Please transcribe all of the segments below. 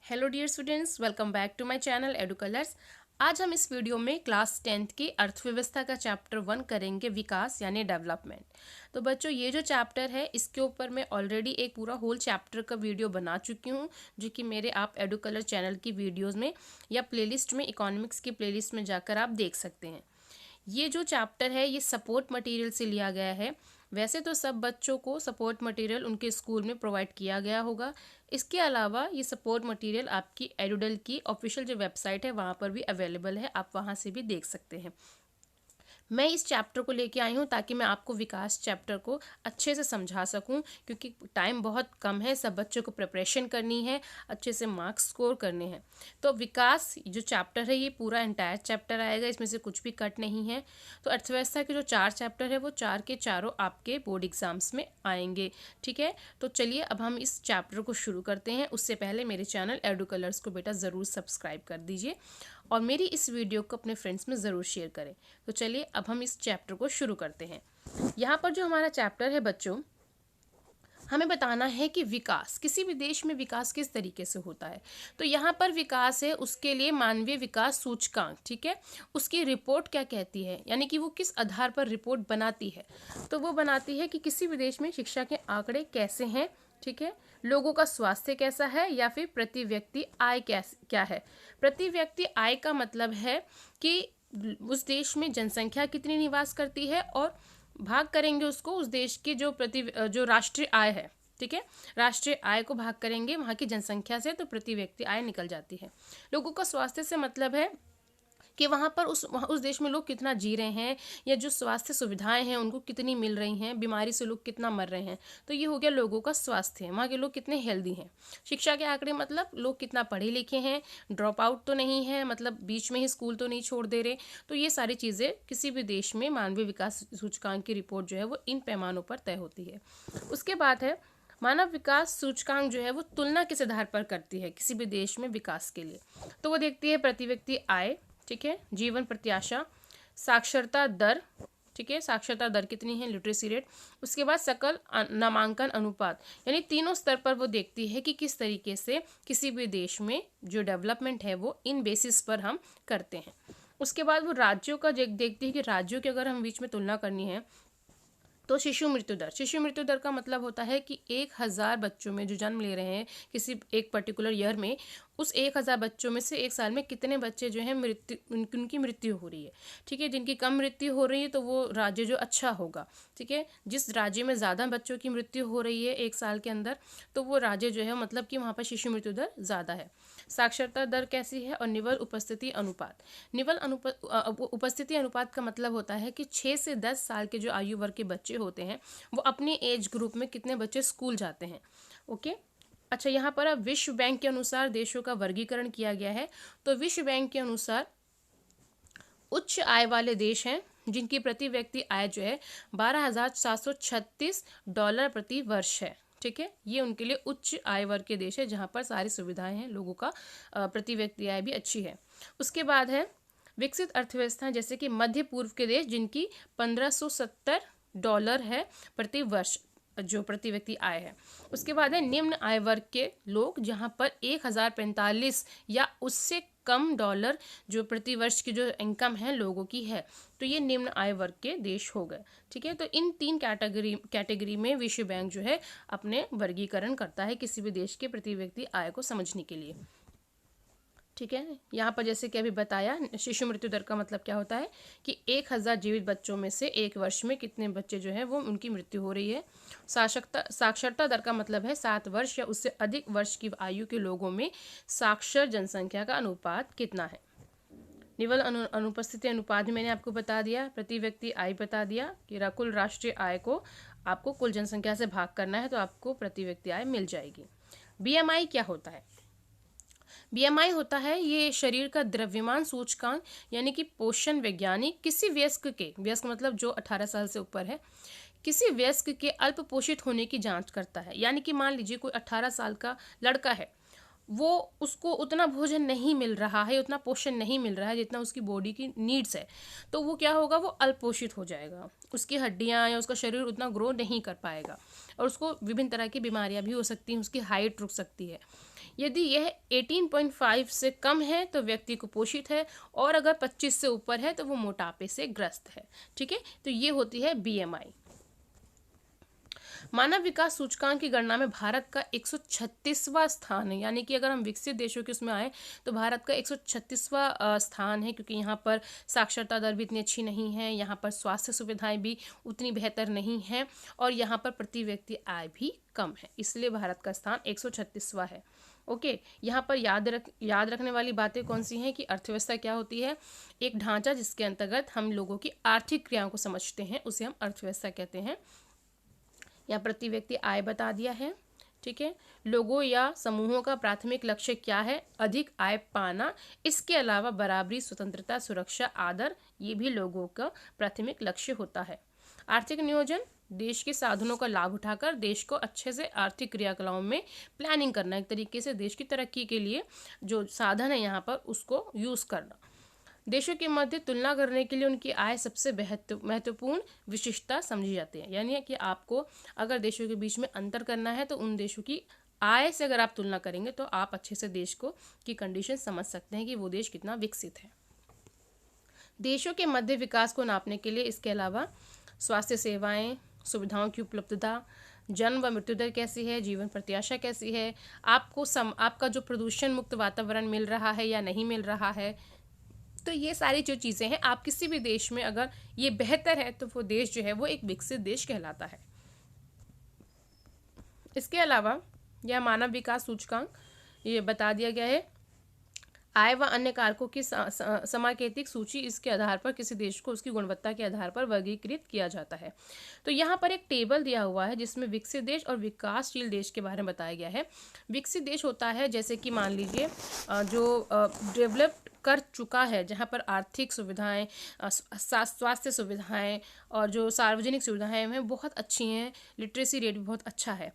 Hello dear students, welcome back to my channel Edu Colors. आज हम इस video में क्लास 10th की अर्थव्यवस्था का चैप्टर 1 करेंगे, विकास यानी डेवलपमेंट। तो बच्चों, ये जो चैप्टर है इसके ऊपर मैं ऑलरेडी एक पूरा होल चैप्टर का वीडियो बना चुकी हूँ, जो कि मेरे आप एडू कलर चैनल की वीडियोज़ में या प्लेलिस्ट में, इकोनॉमिक्स की प्लेलिस्ट में जाकर आप देख सकते हैं। ये जो चैप्टर है ये सपोर्ट मटेरियल से लिया गया है। वैसे तो सब बच्चों को सपोर्ट मटेरियल उनके स्कूल में प्रोवाइड किया गया होगा। इसके अलावा ये सपोर्ट मटेरियल आपकी एडुडल की ऑफिशियल जो वेबसाइट है वहाँ पर भी अवेलेबल है, आप वहाँ से भी देख सकते हैं। मैं इस चैप्टर को लेके आई हूँ ताकि मैं आपको विकास चैप्टर को अच्छे से समझा सकूँ, क्योंकि टाइम बहुत कम है, सब बच्चों को प्रिपरेशन करनी है, अच्छे से मार्क्स स्कोर करने हैं। तो विकास जो चैप्टर है ये पूरा एंटायर चैप्टर आएगा, इसमें से कुछ भी कट नहीं है। तो अर्थव्यवस्था के जो 4 चैप्टर है वो 4 के चारों आपके बोर्ड एग्जाम्स में आएंगे। ठीक है, तो चलिए अब हम इस चैप्टर को शुरू करते हैं। उससे पहले मेरे चैनल एडू कलर्स को बेटा ज़रूर सब्सक्राइब कर दीजिए और मेरी इस वीडियो को अपने फ्रेंड्स में ज़रूर शेयर करें। तो चलिए अब हम इस चैप्टर को शुरू करते हैं। यहाँ पर जो हमारा चैप्टर है बच्चों, हमें बताना है कि विकास, किसी भी देश में विकास किस तरीके से होता है। तो यहाँ पर विकास है, उसके लिए मानवीय विकास सूचकांक, ठीक है, उसकी रिपोर्ट क्या कहती है, यानी कि वो किस आधार पर रिपोर्ट बनाती है। तो वो बनाती है कि किसी भी देश में शिक्षा के आंकड़े कैसे हैं, ठीक है, लोगों का स्वास्थ्य कैसा है, या फिर प्रति व्यक्ति आय क्या है। प्रति व्यक्ति आय का मतलब है कि उस देश में जनसंख्या कितनी निवास करती है, और भाग करेंगे उसको उस देश की जो राष्ट्रीय आय है, ठीक है, राष्ट्रीय आय को भाग करेंगे वहाँ की जनसंख्या से, तो प्रति व्यक्ति आय निकल जाती है। लोगों का स्वास्थ्य से मतलब है कि वहाँ पर उस देश में लोग कितना जी रहे हैं, या जो स्वास्थ्य सुविधाएं हैं उनको कितनी मिल रही हैं, बीमारी से लोग कितना मर रहे हैं। तो ये हो गया लोगों का स्वास्थ्य है, वहाँ के लोग कितने हेल्दी हैं। शिक्षा के आंकड़े मतलब लोग कितना पढ़े लिखे हैं, ड्रॉप आउट तो नहीं है, मतलब बीच में ही स्कूल तो नहीं छोड़ दे रहे। तो ये सारी चीज़ें किसी भी देश में मानवीय विकास सूचकांक की रिपोर्ट जो है वो इन पैमानों पर तय होती है। उसके बाद है मानव विकास सूचकांक, जो है वो तुलना किस आधार पर करती है किसी भी देश में विकास के लिए। तो वो देखती है प्रति व्यक्ति आय, ठीक है, जीवन प्रत्याशा, साक्षरता दर, ठीक है, साक्षरता दर कितनी है, लिटरेसी रेट। उसके बाद सकल नामांकन अनुपात, यानी तीनों स्तर पर वो देखती है कि किस तरीके से किसी भी देश में जो डेवलपमेंट है वो इन बेसिस पर हम करते हैं। उसके बाद वो राज्यों का देखती है कि राज्यों की अगर हम बीच में तुलना करनी है तो शिशु मृत्यु दर। शिशु मृत्यु दर का मतलब होता है कि 1000 बच्चों में जो जन्म ले रहे हैं किसी एक पर्टिकुलर ईयर में, उस 1000 बच्चों में से एक साल में कितने बच्चे जो हैं उनकी मृत्यु हो रही है। ठीक है, जिनकी कम मृत्यु हो रही है तो वो राज्य जो अच्छा होगा। ठीक है, जिस राज्य में ज़्यादा बच्चों की मृत्यु हो रही है एक साल के अंदर, तो वो राज्य जो है मतलब कि वहाँ पर शिशु मृत्यु दर ज़्यादा है। साक्षरता दर कैसी है, और निवल उपस्थिति अनुपात। निवल उपस्थिति अनुपात का मतलब होता है कि 6 से 10 साल के जो आयु वर्ग के बच्चे होते हैं वो अपने एज ग्रुप में कितने बच्चे स्कूल जाते हैं। ओके, अच्छा, यहाँ पर अब विश्व बैंक के अनुसार देशों का वर्गीकरण किया गया है। तो विश्व बैंक के अनुसार उच्च आय वाले देश हैं जिनकी प्रति व्यक्ति आय जो है $12,736 प्रति वर्ष है। ठीक है, ये उनके लिए उच्च आय वर्ग के देश है जहाँ पर सारी सुविधाएं हैं, लोगों का प्रति व्यक्ति आय भी अच्छी है। उसके बाद है विकसित अर्थव्यवस्था, जैसे कि मध्य पूर्व के देश जिनकी $1570 है प्रति वर्ष जो प्रति व्यक्ति आय है। उसके बाद है निम्न आय वर्ग के लोग, जहाँ पर 1045 या उससे कम डॉलर जो प्रति वर्ष की जो इनकम है लोगों की है। तो ये निम्न आय वर्ग के देश हो गए। ठीक है, तो इन 3 कैटेगरी में विश्व बैंक जो है अपने वर्गीकरण करता है किसी भी देश के प्रति व्यक्ति आय को समझने के लिए। ठीक है, यहाँ पर जैसे कि अभी बताया, शिशु मृत्यु दर का मतलब क्या होता है कि 1000 जीवित बच्चों में से एक वर्ष में कितने बच्चे जो है वो उनकी मृत्यु हो रही है। साक्षरता दर का मतलब है 7 वर्ष या उससे अधिक वर्ष की आयु के लोगों में साक्षर जनसंख्या का अनुपात कितना है। निवल अनुपस्थिति अनुपात भी मैंने आपको बता दिया। प्रति व्यक्ति आय बता दिया कि कुल राष्ट्रीय आय को आपको कुल जनसंख्या से भाग करना है तो आपको प्रति व्यक्ति आय मिल जाएगी। BMI क्या होता है? BMI होता है ये शरीर का द्रव्यमान सूचकांक, यानी कि पोषण वैज्ञानिक किसी वयस्क मतलब जो 18 साल से ऊपर है, किसी वयस्क के अल्प पोषित होने की जांच करता है। यानी कि मान लीजिए कोई 18 साल का लड़का है, वो उसको उतना भोजन नहीं मिल रहा है, उतना पोषण नहीं मिल रहा है जितना उसकी बॉडी की नीड्स है, तो वो क्या होगा, वो अल्पोषित हो जाएगा, उसकी हड्डियां या उसका शरीर उतना ग्रो नहीं कर पाएगा और उसको विभिन्न तरह की बीमारियां भी हो सकती हैं, उसकी हाइट रुक सकती है। यदि यह 18.5 से कम है तो व्यक्ति कुपोषित है, और अगर 25 से ऊपर है तो वो मोटापे से ग्रस्त है। ठीक है, तो ये होती है बीएमआई। मानव विकास सूचकांक की गणना में भारत का 136वां स्थान है, यानी कि अगर हम विकसित देशों के उसमें आए तो भारत का 136वां स्थान है, क्योंकि यहाँ पर साक्षरता दर भी इतनी अच्छी नहीं है, यहाँ पर स्वास्थ्य सुविधाएं भी उतनी बेहतर नहीं है, और यहाँ पर प्रति व्यक्ति आय भी कम है, इसलिए भारत का स्थान 136वां है। ओके, यहाँ पर याद रखने वाली बातें कौन सी हैं कि अर्थव्यवस्था क्या होती है, एक ढांचा जिसके अंतर्गत हम लोगों की आर्थिक क्रियाओं को समझते हैं, उसे हम अर्थव्यवस्था कहते हैं। या प्रति व्यक्ति आय बता दिया है। ठीक है, लोगों या समूहों का प्राथमिक लक्ष्य क्या है, अधिक आय पाना। इसके अलावा बराबरी, स्वतंत्रता, सुरक्षा, आदर, ये भी लोगों का प्राथमिक लक्ष्य होता है। आर्थिक नियोजन, देश के साधनों का लाभ उठाकर देश को अच्छे से आर्थिक क्रियाकलापों में प्लानिंग करना, एक तरीके से देश की तरक्की के लिए जो साधन है यहाँ पर उसको यूज करना। देशों के मध्य तुलना करने के लिए उनकी आय सबसे महत्वपूर्ण विशिष्टता समझी जाती है, यानी कि आपको अगर देशों के बीच में अंतर करना है तो उन देशों की आय से अगर आप तुलना करेंगे तो आप अच्छे से देश को की कंडीशन समझ सकते हैं कि वो देश कितना विकसित है। देशों के मध्य विकास को नापने के लिए इसके अलावा स्वास्थ्य सेवाएं, सुविधाओं की उपलब्धता, जन्म व मृत्यु दर कैसी है, जीवन प्रत्याशा कैसी है, आपका जो प्रदूषण मुक्त वातावरण मिल रहा है या नहीं मिल रहा है, तो ये सारी जो चीज़ें हैं, आप किसी भी देश में अगर ये बेहतर है तो वो देश जो है वो एक विकसित देश कहलाता है। इसके अलावा यह मानव विकास सूचकांक ये बता दिया गया है, आय व अन्य कारकों की समाकेतिक सूची, इसके आधार पर किसी देश को उसकी गुणवत्ता के आधार पर वर्गीकृत किया जाता है। तो यहाँ पर एक टेबल दिया हुआ है जिसमें विकसित देश और विकासशील देश के बारे में बताया गया है। विकसित देश होता है जैसे कि मान लीजिए जो डेवलप्ड कर चुका है, जहाँ पर आर्थिक सुविधाएं, स्वास्थ्य सुविधाएं और जो सार्वजनिक सुविधाएं हैं बहुत अच्छी हैं, लिटरेसी रेट भी बहुत अच्छा है।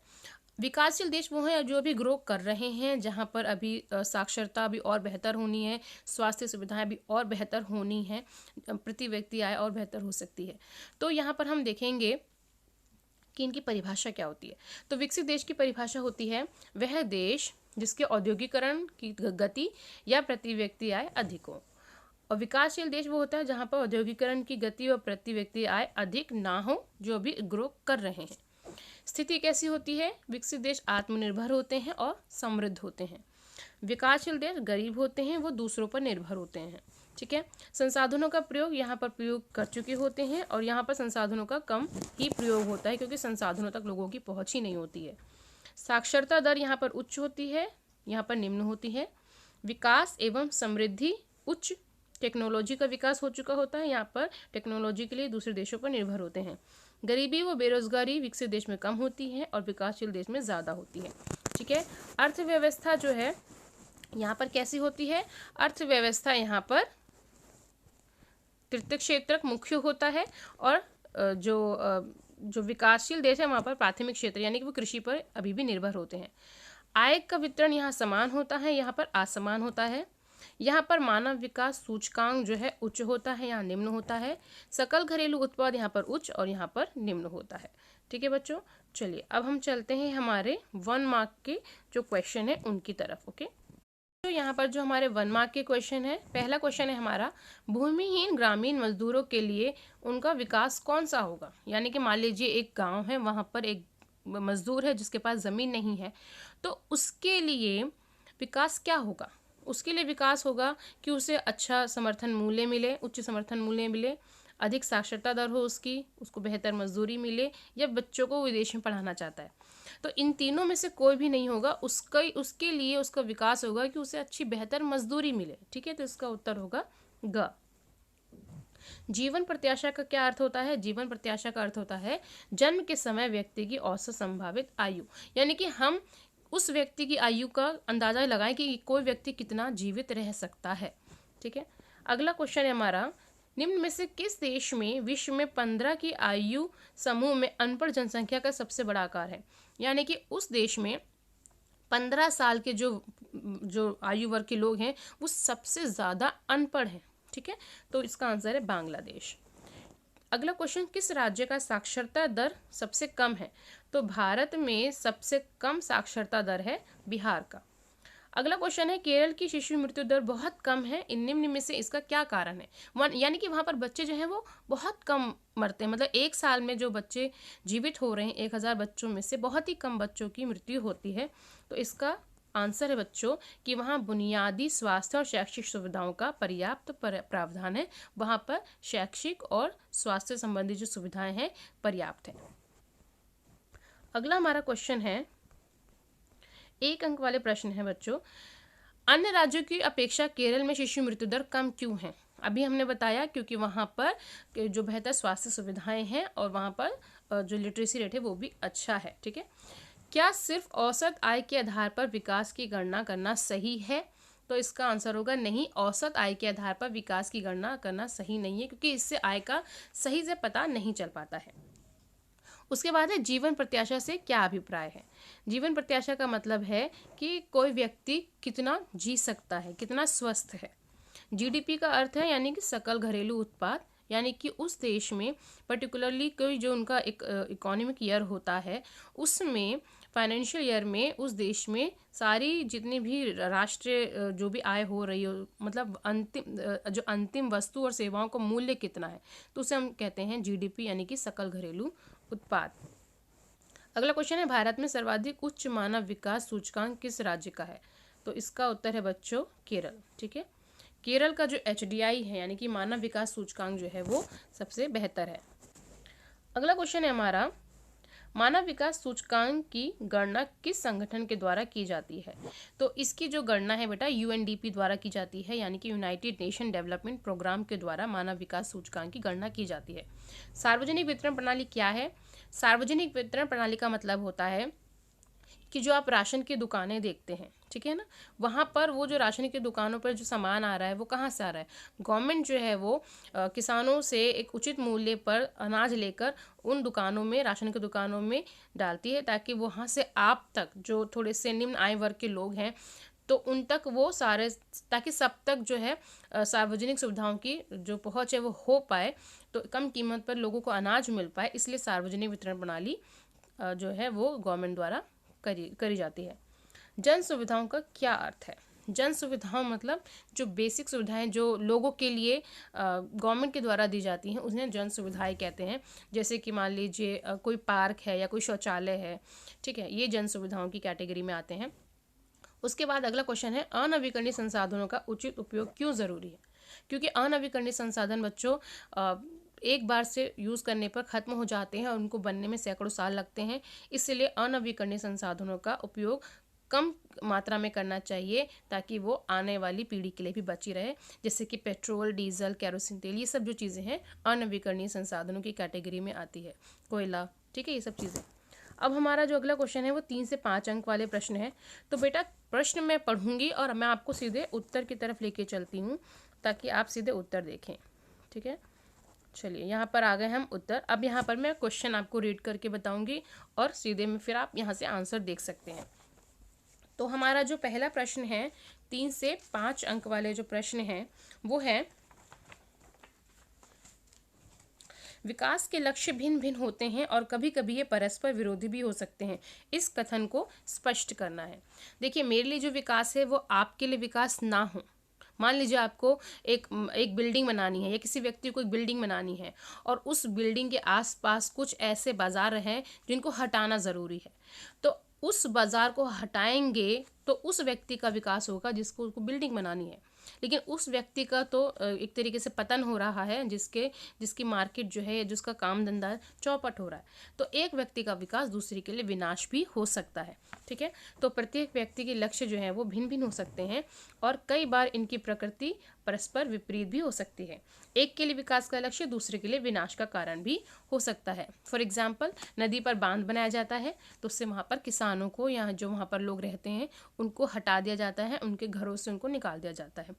विकासशील देश वो हैं जो अभी ग्रो कर रहे हैं, जहाँ पर अभी साक्षरता भी और बेहतर होनी है, स्वास्थ्य सुविधाएं भी और बेहतर होनी है, प्रति व्यक्ति आय और बेहतर हो सकती है। तो यहाँ पर हम देखेंगे कि इनकी परिभाषा क्या होती है। तो विकसित देश की परिभाषा होती है वह देश जिसके औद्योगिकरण की गति या प्रति व्यक्ति आय अधिक हो, और विकासशील देश वो होता है जहाँ पर औद्योगिकरण की गति व प्रति व्यक्ति आय अधिक ना हो, जो अभी ग्रो कर रहे हैं। स्थिति कैसी होती है, विकसित देश आत्मनिर्भर होते हैं और समृद्ध होते हैं, विकासशील देश गरीब होते हैं, वो दूसरों पर निर्भर होते हैं। ठीक है, संसाधनों का प्रयोग यहाँ पर प्रयोग कर चुके होते हैं, और यहाँ पर संसाधनों का कम ही प्रयोग होता है क्योंकि संसाधनों तक लोगों की पहुँच ही नहीं होती है। साक्षरता दर यहाँ पर उच्च होती है, यहाँ पर निम्न होती है। विकास एवं समृद्धि उच्च, टेक्नोलॉजी का विकास हो चुका होता है, यहाँ पर टेक्नोलॉजी के लिए दूसरे देशों पर निर्भर होते हैं। गरीबी व बेरोजगारी विकसित देश में कम होती है और विकासशील देश में ज़्यादा होती है। ठीक है, अर्थव्यवस्था जो है यहाँ पर कैसी होती है, अर्थव्यवस्था यहाँ पर तृतीय क्षेत्र मुख्य होता है, और जो विकासशील देश है वहाँ पर प्राथमिक क्षेत्र यानी कि वो कृषि पर अभी भी निर्भर होते हैं। आय का वितरण यहाँ समान होता है, यहाँ पर असमान होता है। यहाँ पर मानव विकास सूचकांक जो है उच्च होता है, यहाँ निम्न होता है। सकल घरेलू उत्पाद यहाँ पर उच्च और यहाँ पर निम्न होता है। ठीक है बच्चों, चलिए अब हम चलते हैं हमारे 1 मार्क के जो क्वेश्चन है उनकी तरफ। ओके, तो यहाँ पर जो हमारे 1 मार्क के क्वेश्चन है, पहला क्वेश्चन है हमारा, भूमिहीन ग्रामीण मजदूरों के लिए उनका विकास कौन सा होगा। यानी कि मान लीजिए एक गाँव है, वहाँ पर एक मजदूर है जिसके पास ज़मीन नहीं है, तो उसके लिए विकास क्या होगा। उसके लिए विकास होगा कि उसे अच्छा समर्थन मूल्य मिले, उच्च समर्थन मूल्य मिले, अधिक साक्षरता दर हो उसको बेहतर मजदूरी मिले, या बच्चों को विदेश में पढ़ाना चाहता है। तो इन तीनों में से कोई भी नहीं होगा, उसके लिए उसका विकास होगा कि उसे अच्छी बेहतर मजदूरी मिले। ठीक है, तो इसका उत्तर होगा ग। जीवन प्रत्याशा का क्या अर्थ होता है, जीवन प्रत्याशा का अर्थ होता है जन्म के समय व्यक्ति की औसत संभावित आयु, यानी कि हम उस व्यक्ति की आयु का अंदाजा लगाएं कि कोई व्यक्ति कितना जीवित रह सकता है। ठीक है, अगला क्वेश्चन है हमारा, निम्न में से किस देश में विश्व में 15 की आयु समूह में अनपढ़ जनसंख्या का सबसे बड़ा आकार है। यानी कि उस देश में 15 साल के जो जो आयु वर्ग के लोग हैं वो सबसे ज़्यादा अनपढ़ हैं। ठीक है, तो इसका आंसर है बांग्लादेश। अगला क्वेश्चन, किस राज्य का साक्षरता दर सबसे कम है? तो भारत में सबसे कम साक्षरता दर है बिहार का। अगला क्वेश्चन है, केरल की शिशु मृत्यु दर बहुत कम है, इन निम्न में से इसका क्या कारण है? यानी कि वहाँ पर बच्चे जो हैं वो बहुत कम मरते हैं, मतलब एक साल में जो बच्चे जीवित हो रहे हैं 1000 बच्चों में से बहुत ही कम बच्चों की मृत्यु होती है। तो इसका आंसर है बच्चों कि वहाँ बुनियादी स्वास्थ्य और शैक्षिक सुविधाओं का पर्याप्त प्रावधान है, वहाँ पर शैक्षिक और स्वास्थ्य संबंधी जो सुविधाएं हैं पर्याप्त हैं। अगला हमारा क्वेश्चन है, 1 अंक वाले प्रश्न है बच्चों, अन्य राज्यों की अपेक्षा केरल में शिशु मृत्यु दर कम क्यों है? अभी हमने बताया क्योंकि वहाँ पर जो बेहतर स्वास्थ्य सुविधाएं हैं और वहाँ पर जो लिटरेसी रेट है वो भी अच्छा है। ठीक है, क्या सिर्फ औसत आय के आधार पर विकास की गणना करना सही है? तो इसका आंसर होगा नहीं, औसत आय के आधार पर विकास की गणना करना सही नहीं है, क्योंकि इससे आय का सही से पता नहीं चल पाता है। उसके बाद है, जीवन प्रत्याशा से क्या अभिप्राय है? जीवन प्रत्याशा का मतलब है कि कोई व्यक्ति कितना जी सकता है, कितना स्वस्थ है। जीडीपी का अर्थ है यानी कि सकल घरेलू उत्पाद, यानी कि उस देश में पर्टिकुलरली कोई जो उनका एक इकोनॉमिक ईयर होता है उसमें फाइनेंशियल ईयर में उस देश में सारी जितनी भी राष्ट्रीय जो भी आय हो रही हो, मतलब जो अंतिम वस्तु और सेवाओं का मूल्य कितना है, तो उसे हम कहते हैं जीडीपी यानी कि सकल घरेलू उत्पाद। अगला क्वेश्चन है, भारत में सर्वाधिक उच्च मानव विकास सूचकांक किस राज्य का है? तो इसका उत्तर है बच्चों केरल। ठीक है, केरल का जो HDI है यानी कि मानव विकास सूचकांक जो है वो सबसे बेहतर है। अगला क्वेश्चन है हमारा, मानव विकास सूचकांक की गणना किस संगठन के द्वारा की जाती है? तो इसकी जो गणना है बेटा UNDP द्वारा की जाती है, यानी कि यूनाइटेड नेशन डेवलपमेंट प्रोग्राम के द्वारा मानव विकास सूचकांक की गणना की जाती है। सार्वजनिक वितरण प्रणाली क्या है? सार्वजनिक वितरण प्रणाली का मतलब होता है कि जो आप राशन की दुकानें देखते हैं, ठीक है ना, वहाँ पर वो जो राशन की दुकानों पर जो सामान आ रहा है वो कहाँ से आ रहा है? गवर्नमेंट जो है वो किसानों से एक उचित मूल्य पर अनाज लेकर उन दुकानों में, राशन की दुकानों में डालती है, ताकि वहाँ से आप तक जो थोड़े से निम्न आय वर्ग के लोग हैं तो उन तक वो सारे, ताकि सब तक जो है सार्वजनिक सुविधाओं की जो पहुँच है वो हो पाए, तो कम कीमत पर लोगों को अनाज मिल पाए, इसलिए सार्वजनिक वितरण प्रणाली जो है वो गवर्नमेंट द्वारा करी जाती है। जन सुविधाओं का क्या अर्थ है? जन सुविधाओं मतलब जो बेसिक सुविधाएं जो लोगों के लिए गवर्नमेंट के द्वारा दी जाती हैं उन्हें जन सुविधाएं कहते हैं। जैसे कि मान लीजिए कोई पार्क है या कोई शौचालय है, ठीक है, ये जन सुविधाओं की कैटेगरी में आते हैं। उसके बाद अगला क्वेश्चन है, अनवीकरणीय संसाधनों का उचित उपयोग क्यों ज़रूरी है? क्योंकि अनवीकरणीय संसाधन बच्चों एक बार से यूज़ करने पर ख़त्म हो जाते हैं और उनको बनने में सैकड़ों साल लगते हैं, इसलिए अनवीकरणीय संसाधनों का उपयोग कम मात्रा में करना चाहिए ताकि वो आने वाली पीढ़ी के लिए भी बची रहे। जैसे कि पेट्रोल, डीजल, केरोसिन तेल, ये सब जो चीज़ें हैं अनवीकरणीय संसाधनों की कैटेगरी में आती है, कोयला, ठीक है, ये सब चीज़ें। अब हमारा जो अगला क्वेश्चन है वो 3 से 5 अंक वाले प्रश्न है। तो बेटा प्रश्न मैं पढ़ूंगी और मैं आपको सीधे उत्तर की तरफ लेके चलती हूँ ताकि आप सीधे उत्तर देखें, ठीक है। चलिए यहाँ पर आ गए हम उत्तर। अब यहाँ पर मैं क्वेश्चन आपको रीड करके बताऊंगी और सीधे में फिर आप यहाँ से आंसर देख सकते हैं। तो हमारा जो पहला प्रश्न है 3 से 5 अंक वाले जो प्रश्न हैं वो है, विकास के लक्ष्य भिन्न भिन्न होते हैं और कभी कभी ये परस्पर विरोधी भी हो सकते हैं, इस कथन को स्पष्ट करना है। देखिए मेरे लिए जो विकास है वो आपके लिए विकास ना हो। मान लीजिए आपको एक बिल्डिंग बनानी है या किसी व्यक्ति को एक बिल्डिंग बनानी है और उस बिल्डिंग के आसपास कुछ ऐसे बाजार हैं जिनको हटाना ज़रूरी है, तो उस बाजार को हटाएंगे तो उस व्यक्ति का विकास होगा जिसको उसको बिल्डिंग बनानी है। लेकिन उस व्यक्ति का तो एक तरीके से पतन हो रहा है, जिसकी मार्केट जो है, जिसका काम धंधा चौपट हो रहा है। तो एक व्यक्ति का विकास दूसरे के लिए विनाश भी हो सकता है, ठीक है। तो प्रत्येक व्यक्ति के लक्ष्य जो है वो भिन्न भिन्न हो सकते हैं और कई बार इनकी प्रकृति परस्पर विपरीत भी हो सकती है। एक के लिए विकास का लक्ष्य दूसरे के लिए विनाश का कारण भी हो सकता है। फॉर एग्जाम्पल, नदी पर बांध बनाया जाता है तो उससे वहाँ पर किसानों को या जो वहाँ पर लोग रहते हैं उनको हटा दिया जाता है, उनके घरों से उनको निकाल दिया जाता है,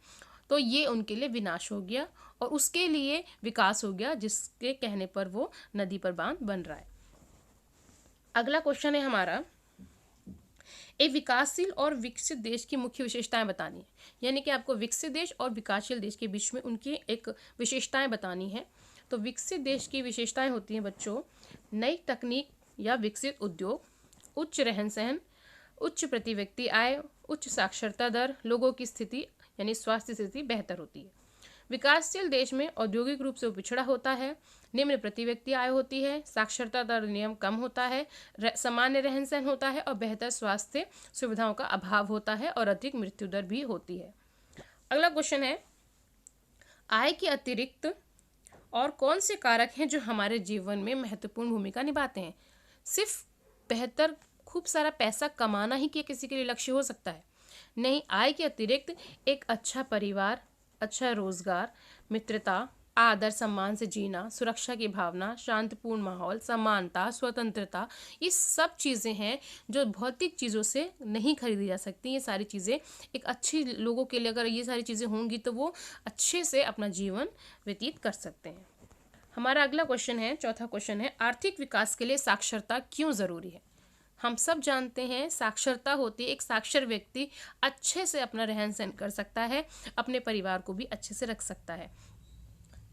तो ये उनके लिए विनाश हो गया और उसके लिए विकास हो गया जिसके कहने पर वो नदी पर बांध बन रहा है। अगला क्वेश्चन है हमारा, एक विकासशील और विकसित देश की मुख्य विशेषताएं बतानी है, यानी कि आपको विकसित देश और विकासशील देश के बीच में उनकी एक विशेषताएं बतानी है। तो विकसित देश की विशेषताएं होती हैं बच्चों, नई तकनीक या विकसित उद्योग, उच्च रहन सहन, उच्च प्रति व्यक्ति आय, उच्च साक्षरता दर, लोगों की स्थिति यानी स्वास्थ्य स्थिति बेहतर होती है। विकासशील देश में औद्योगिक रूप से पिछड़ा होता है, निम्न प्रति व्यक्ति आय होती है, साक्षरता दर नियम कम होता है, सामान्य रहन सहन होता है और बेहतर स्वास्थ्य सुविधाओं का अभाव होता है और अधिक मृत्यु दर भी होती है। अगला क्वेश्चन है, आय के अतिरिक्त और कौन से कारक हैं जो हमारे जीवन में महत्वपूर्ण भूमिका निभाते हैं? सिर्फ बेहतर खूब सारा पैसा कमाना ही क्या किसी के लिए लक्ष्य हो सकता है? नहीं, आय के अतिरिक्त एक अच्छा परिवार, अच्छा रोजगार, मित्रता, आदर सम्मान से जीना, सुरक्षा की भावना, शांतिपूर्ण माहौल, समानता, स्वतंत्रता, ये सब चीज़ें हैं जो भौतिक चीज़ों से नहीं खरीदी जा सकती। ये सारी चीज़ें एक अच्छी लोगों के लिए अगर ये सारी चीज़ें होंगी तो वो अच्छे से अपना जीवन व्यतीत कर सकते हैं। हमारा अगला क्वेश्चन है, चौथा क्वेश्चन है, आर्थिक विकास के लिए साक्षरता क्यों ज़रूरी है? हम सब जानते हैं साक्षरता होती है, एक साक्षर व्यक्ति अच्छे से अपना रहन सहन कर सकता है, अपने परिवार को भी अच्छे से रख सकता है।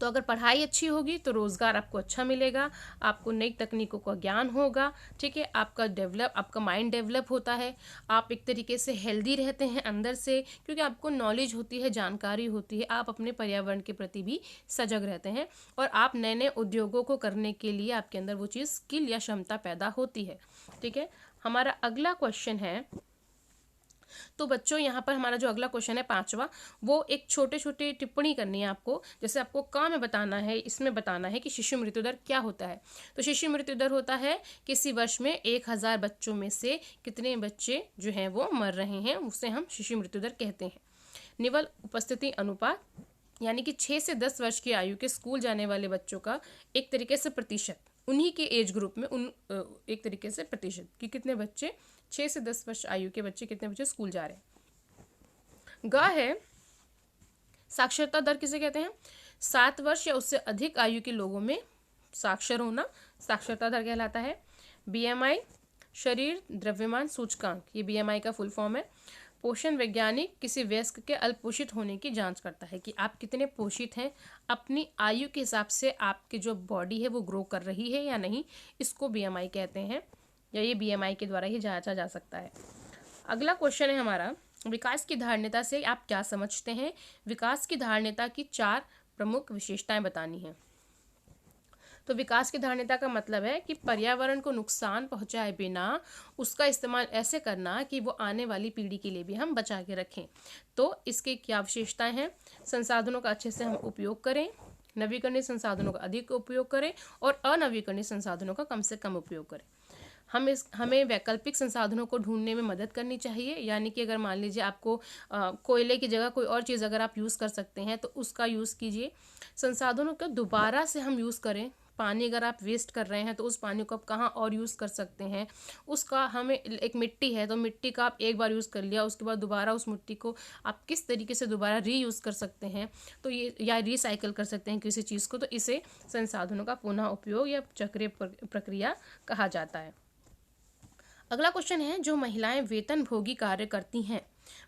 तो अगर पढ़ाई अच्छी होगी तो रोज़गार आपको अच्छा मिलेगा, आपको नई तकनीकों का ज्ञान होगा, ठीक है, आपका माइंड डेवलप होता है, आप एक तरीके से हेल्दी रहते हैं अंदर से, क्योंकि आपको नॉलेज होती है, जानकारी होती है, आप अपने पर्यावरण के प्रति भी सजग रहते हैं और आप नए नए उद्योगों को करने के लिए आपके अंदर वो चीज़ स्किल या क्षमता पैदा होती है। ठीक है, हमारा अगला क्वेश्चन है, तो बच्चों यहाँ पर हमारा जो अगला क्वेश्चन है पांचवा, वो एक छोटे छोटे टिप्पणी करनी है आपको, जैसे आपको काम में बताना है, इसमें बताना है कि शिशु मृत्यु दर क्या होता है। तो शिशु मृत्यु दर होता है किसी वर्ष में 1000 बच्चों में से कितने बच्चे जो हैं वो मर रहे हैं, उसे हम शिशु मृत्यु दर कहते हैं। निवल उपस्थिति अनुपात, यानी कि 6 से 10 वर्ष की आयु के स्कूल जाने वाले बच्चों का एक तरीके से प्रतिशत, उन्हीं के एज ग्रुप में एक तरीके से प्रतिशत कि कितने बच्चे 6 से 10 वर्ष आयु के बच्चे कितने बच्चे स्कूल जा रहे हैं। ग है साक्षरता दर किसे कहते हैं? 7 वर्ष या उससे अधिक आयु के लोगों में साक्षर होना साक्षरता दर कहलाता है। बीएमआई शरीर द्रव्यमान सूचकांक, ये बीएमआई का फुल फॉर्म है। पोषण वैज्ञानिक किसी वयस्क के अल्पपोषित होने की जांच करता है कि आप कितने पोषित हैं, अपनी आयु के हिसाब से आपकी जो बॉडी है वो ग्रो कर रही है या नहीं, इसको बीएमआई कहते हैं, या ये बीएमआई के द्वारा ही जांचा जा सकता है। अगला क्वेश्चन है हमारा, विकास की धारणता से आप क्या समझते हैं? विकास की धारणता की 4 प्रमुख विशेषताएं बतानी है। तो विकास की धारणता का मतलब है कि पर्यावरण को नुकसान पहुंचाए बिना उसका इस्तेमाल ऐसे करना कि वो आने वाली पीढ़ी के लिए भी हम बचा के रखें। तो इसके क्या विशेषताएं हैं? संसाधनों का अच्छे से हम उपयोग करें, नवीकरणीय संसाधनों का अधिक उपयोग करें और अनवीकरणीय संसाधनों का कम से कम उपयोग करें। हमें वैकल्पिक संसाधनों को ढूंढने में मदद करनी चाहिए, यानी कि अगर मान लीजिए आपको कोयले की जगह कोई और चीज़ अगर आप यूज़ कर सकते हैं तो उसका यूज़ कीजिए। संसाधनों को दोबारा से हम यूज़ करें, पानी अगर आप वेस्ट कर रहे हैं तो उस पानी को आप कहाँ और यूज़ कर सकते हैं, उसका हमें एक मिट्टी है तो मिट्टी का आप एक बार यूज़ कर लिया, उसके बाद दोबारा उस मिट्टी को आप किस तरीके से दोबारा रीयूज़ कर सकते हैं, तो ये या रिसाइकल कर सकते हैं किसी चीज़ को, तो इसे संसाधनों का पुनः उपयोग या चक्रीय प्रक्रिया कहा जाता है। अगला क्वेश्चन है, जो महिलाएं वेतनभोगी कार्य करती हैं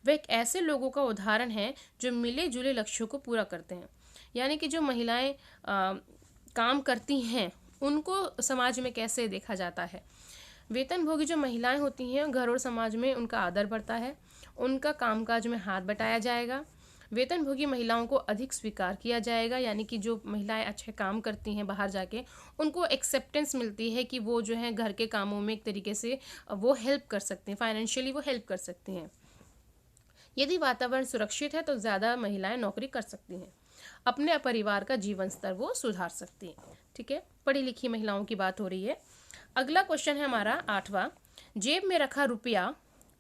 वे एक ऐसे लोगों का उदाहरण है जो मिले जुले लक्ष्यों को पूरा करते हैं। यानी कि जो महिलाएं काम करती हैं उनको समाज में कैसे देखा जाता है? वेतनभोगी जो महिलाएं होती हैं घर और समाज में उनका आदर बढ़ता है, उनका कामकाज में हाथ बटाया जाएगा, वेतनभोगी महिलाओं को अधिक स्वीकार किया जाएगा, यानी कि जो महिलाएं अच्छे काम करती हैं बाहर जाके उनको एक्सेप्टेंस मिलती है कि वो जो है घर के कामों में एक तरीके से वो हेल्प कर सकते हैं, फाइनेंशियली वो हेल्प कर सकती हैं। यदि वातावरण सुरक्षित है तो ज़्यादा महिलाएं नौकरी कर सकती हैं, अपने परिवार का जीवन स्तर वो सुधार सकती हैं। ठीक है, पढ़ी लिखी महिलाओं की बात हो रही है। अगला क्वेश्चन है हमारा 8वां, जेब में रखा रुपया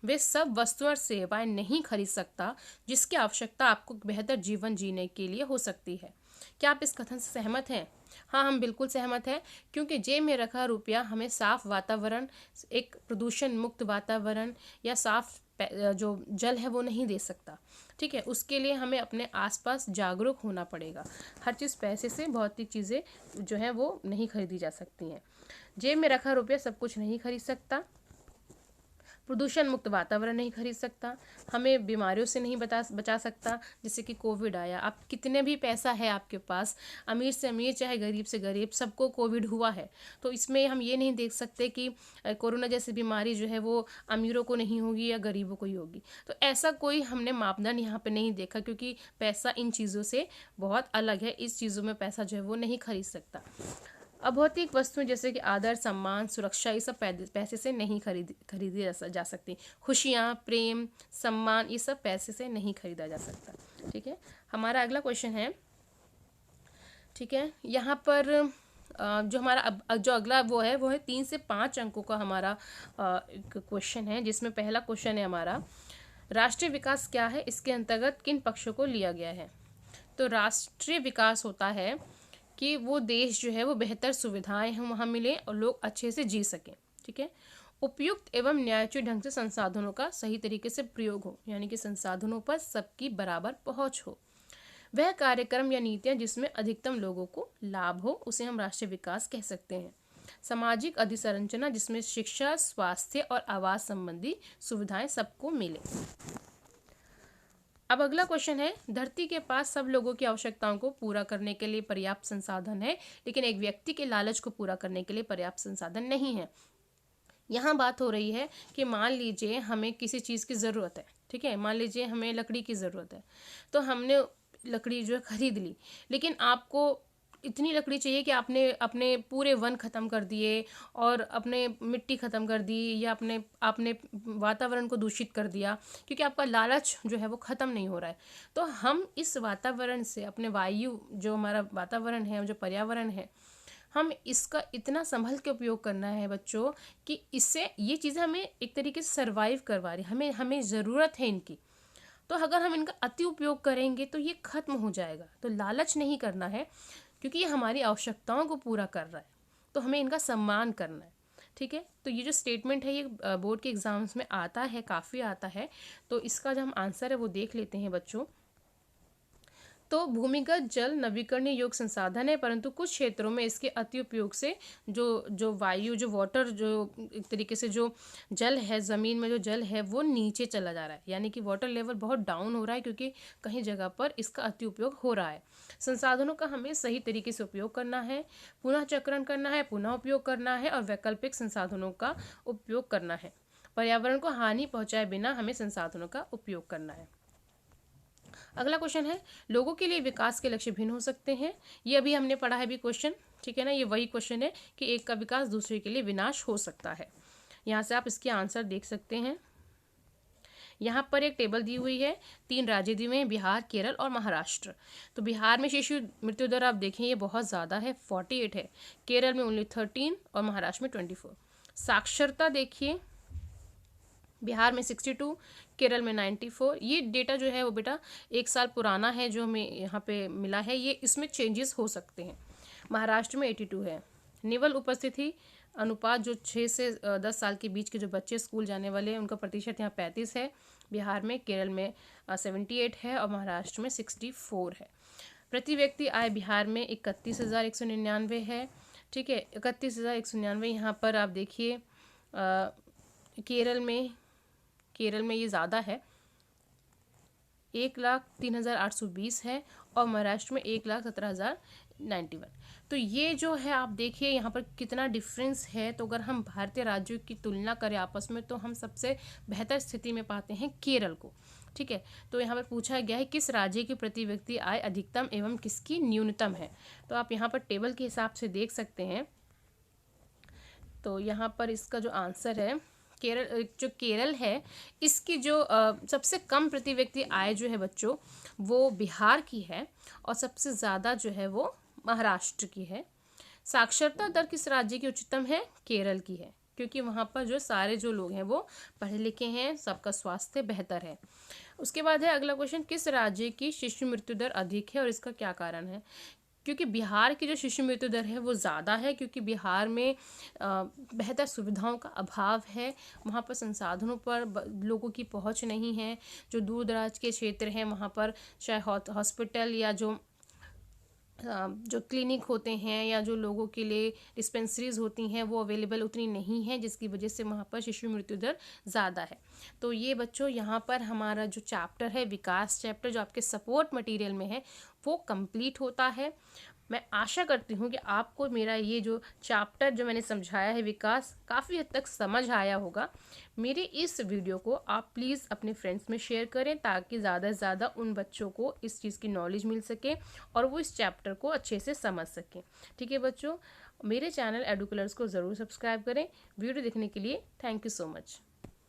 वे सब वस्तुएं और सेवाएं नहीं खरीद सकता जिसकी आवश्यकता आपको बेहतर जीवन जीने के लिए हो सकती है। क्या आप इस कथन से सहमत हैं? हाँ, हम बिल्कुल सहमत हैं, क्योंकि जेब में रखा रुपया हमें साफ वातावरण, एक प्रदूषण मुक्त वातावरण या साफ जो जल है वो नहीं दे सकता। ठीक है, उसके लिए हमें अपने आसपास जागरूक होना पड़ेगा। हर चीज़ पैसे से, भौतिक चीज़ें जो हैं वो नहीं खरीदी जा सकती हैं। जेब में रखा रुपया सब कुछ नहीं खरीद सकता। प्रदूषण मुक्त वातावरण नहीं खरीद सकता, हमें बीमारियों से नहीं बचा सकता। जैसे कि कोविड आया, आप कितने भी पैसा है आपके पास, अमीर से अमीर चाहे गरीब से गरीब, सबको कोविड हुआ है। तो इसमें हम ये नहीं देख सकते कि कोरोना जैसी बीमारी जो है वो अमीरों को नहीं होगी या गरीबों को ही होगी। तो ऐसा कोई हमने मापदंड यहाँ पे नहीं देखा, क्योंकि पैसा इन चीज़ों से बहुत अलग है। इस चीज़ों में पैसा जो है वो नहीं खरीद सकता। अभौतिक वस्तुएं जैसे कि आदर, सम्मान, सुरक्षा, ये सब पैसे से नहीं खरीदी जा सकती। खुशियाँ, प्रेम, सम्मान, ये सब पैसे से नहीं खरीदा जा सकता। ठीक है, हमारा अगला क्वेश्चन है। ठीक है, यहाँ पर जो हमारा जो अगला वो है 3 से 5 अंकों का हमारा क्वेश्चन है, जिसमें पहला क्वेश्चन है हमारा, राष्ट्रीय विकास क्या है, इसके अंतर्गत किन पक्षों को लिया गया है। तो राष्ट्रीय विकास होता है कि वो देश जो है वो बेहतर सुविधाएं हम वहाँ मिले और लोग अच्छे से जी सकें। ठीक है, उपयुक्त एवं न्यायोचित ढंग से संसाधनों का सही तरीके से प्रयोग हो, यानी कि संसाधनों पर सबकी बराबर पहुंच हो। वह कार्यक्रम या नीतियां जिसमें अधिकतम लोगों को लाभ हो, उसे हम राष्ट्रीय विकास कह सकते हैं। सामाजिक अधिसंरचना जिसमें शिक्षा, स्वास्थ्य और आवास संबंधी सुविधाएं सबको मिले। अब अगला क्वेश्चन है, धरती के पास सब लोगों की आवश्यकताओं को पूरा करने के लिए पर्याप्त संसाधन है, लेकिन एक व्यक्ति के लालच को पूरा करने के लिए पर्याप्त संसाधन नहीं है। यहाँ बात हो रही है कि मान लीजिए हमें किसी चीज़ की ज़रूरत है। ठीक है, मान लीजिए हमें लकड़ी की ज़रूरत है, तो हमने लकड़ी जो है खरीद ली, लेकिन आपको इतनी लकड़ी चाहिए कि आपने अपने पूरे वन ख़त्म कर दिए और अपने मिट्टी ख़त्म कर दी, या आपने वातावरण को दूषित कर दिया, क्योंकि आपका लालच जो है वो ख़त्म नहीं हो रहा है। तो हम इस वातावरण से, अपने वायु जो हमारा वातावरण है, जो पर्यावरण है, हम इसका इतना संभल के उपयोग करना है बच्चों, कि इससे ये चीज़ें हमें एक तरीके से सर्वाइव करवा रही, हमें ज़रूरत है इनकी। तो अगर हम इनका अति उपयोग करेंगे तो ये खत्म हो जाएगा। तो लालच नहीं करना है, क्योंकि ये हमारी आवश्यकताओं को पूरा कर रहा है, तो हमें इनका सम्मान करना है। ठीक है, तो ये जो स्टेटमेंट है ये बोर्ड के एग्जाम्स में आता है, काफ़ी आता है। तो इसका जो हम आंसर है वो देख लेते हैं बच्चों। तो भूमिगत जल नवीकरणीय योग्य संसाधन है, परंतु कुछ क्षेत्रों में इसके अति उपयोग से जो वायु, जो वाटर, जो एक तरीके से जो जल है, ज़मीन में जो जल है वो नीचे चला जा रहा है, यानी कि वाटर लेवल बहुत डाउन हो रहा है, क्योंकि कहीं जगह पर इसका अति उपयोग हो रहा है। संसाधनों का हमें सही तरीके से उपयोग करना है, पुनः चक्रण करना है, पुनः उपयोग करना है और वैकल्पिक संसाधनों का उपयोग करना है। पर्यावरण को हानि पहुँचाए बिना हमें संसाधनों का उपयोग करना है। अगला क्वेश्चन है, लोगों के लिए विकास के लक्ष्य भिन्न हो सकते हैं। ये अभी हमने पढ़ा है भी क्वेश्चन। ठीक है ना, ये वही क्वेश्चन है कि एक का विकास दूसरे के लिए विनाश हो सकता है। यहाँ से आप इसके आंसर देख सकते हैं। यहाँ पर एक टेबल दी हुई है, 3 राज्य दिए हुए हैं, बिहार, केरल और महाराष्ट्र। तो बिहार में शिशु मृत्यु दर आप देखें ये बहुत ज़्यादा है, 48 है। केरल में ओनली 13 और महाराष्ट्र में 24। साक्षरता देखिए, बिहार में 62, केरल में 94। ये डेटा जो है वो बेटा 1 साल पुराना है जो हमें यहाँ पे मिला है, ये इसमें चेंजेस हो सकते हैं। महाराष्ट्र में 82 है। निवल उपस्थिति अनुपात जो 6 से 10 साल के बीच के जो बच्चे स्कूल जाने वाले हैं उनका प्रतिशत यहाँ 35 है। बिहार में, केरल में 78 है और महाराष्ट्र में 64 है। प्रति व्यक्ति आय बिहार में 31,199 है। ठीक है, 31,199। यहाँ पर आप देखिए केरल में ये ज़्यादा है, 1,03,820 है और महाराष्ट्र में 1,17,091। तो ये जो है आप देखिए यहाँ पर कितना डिफरेंस है। तो अगर हम भारतीय राज्यों की तुलना करें आपस में, तो हम सबसे बेहतर स्थिति में पाते हैं केरल को। ठीक है, तो यहाँ पर पूछा गया है किस राज्य की प्रति व्यक्ति आय अधिकतम एवं किसकी न्यूनतम है। तो आप यहाँ पर टेबल के हिसाब से देख सकते हैं। तो यहाँ पर इसका जो आंसर है, केरल है, इसकी जो सबसे कम प्रति व्यक्ति आय जो है बच्चों वो बिहार की है और सबसे ज़्यादा जो है वो महाराष्ट्र की है। साक्षरता दर किस राज्य की उच्चतम है? केरल की है, क्योंकि वहाँ पर जो सारे जो लोग हैं वो पढ़े लिखे हैं, सबका स्वास्थ्य बेहतर है। उसके बाद है अगला क्वेश्चन, किस राज्य की शिशु मृत्यु दर अधिक है और इसका क्या कारण है? क्योंकि बिहार की जो शिशु मृत्यु दर है वो ज़्यादा है, क्योंकि बिहार में बेहतर सुविधाओं का अभाव है, वहाँ पर संसाधनों पर लोगों की पहुँच नहीं है। जो दूर दराज के क्षेत्र हैं वहाँ पर चाहे हॉस्पिटल या जो जो क्लिनिक होते हैं या जो लोगों के लिए डिस्पेंसरीज होती हैं वो अवेलेबल उतनी नहीं है, जिसकी वजह से वहाँ पर शिशु मृत्यु दर ज़्यादा है। तो ये बच्चों यहाँ पर हमारा जो चैप्टर है विकास चैप्टर, जो आपके सपोर्ट मटेरियल में है, वो कंप्लीट होता है। मैं आशा करती हूँ कि आपको मेरा ये जो चैप्टर जो मैंने समझाया है विकास, काफ़ी हद तक समझ आया होगा। मेरे इस वीडियो को आप प्लीज़ अपने फ्रेंड्स में शेयर करें, ताकि ज़्यादा से ज़्यादा उन बच्चों को इस चीज़ की नॉलेज मिल सके और वो इस चैप्टर को अच्छे से समझ सकें। ठीक है बच्चों, मेरे चैनल एडुकलर्स को ज़रूर सब्सक्राइब करें। वीडियो देखने के लिए थैंक यू सो मच।